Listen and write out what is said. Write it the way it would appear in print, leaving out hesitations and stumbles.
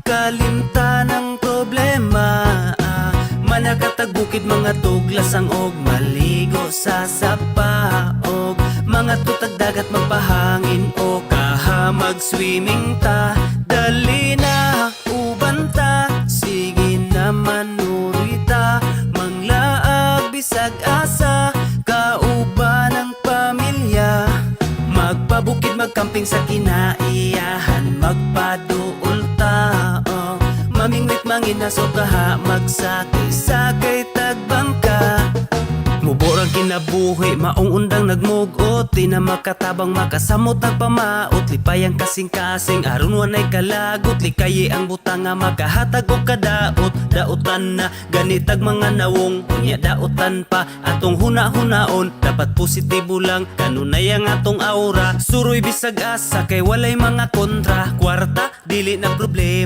Kalimta ng problema, manakatag bukid mga tuglasang og maligo sa sapa, og mga tutag dagat magpahangin o kaha mag-swimming ta. Dali na uban ta, sige na manurita, manglaag bisag asa, kauban ng pamilya. Magpabukid magkamping sa kinaiyahan, magpaduol ta, mamingwit manginaso kaha, magsakay-sakay tagbangka. Muborang kinabuhi, maong undang nagmugot, di na makatabang makasamot nagpamaot, lipayang kasing-kasing aron wanay kalagot, likayi ang butang nga makahatag og kadaot. Daotan na ganitag mga nawong, unya daotan pa atong huna-hunaon, dapat positibo lang kanunay ang atong aura. Suroy bisag asa kay walay mga kontra, kwarta dili na problema.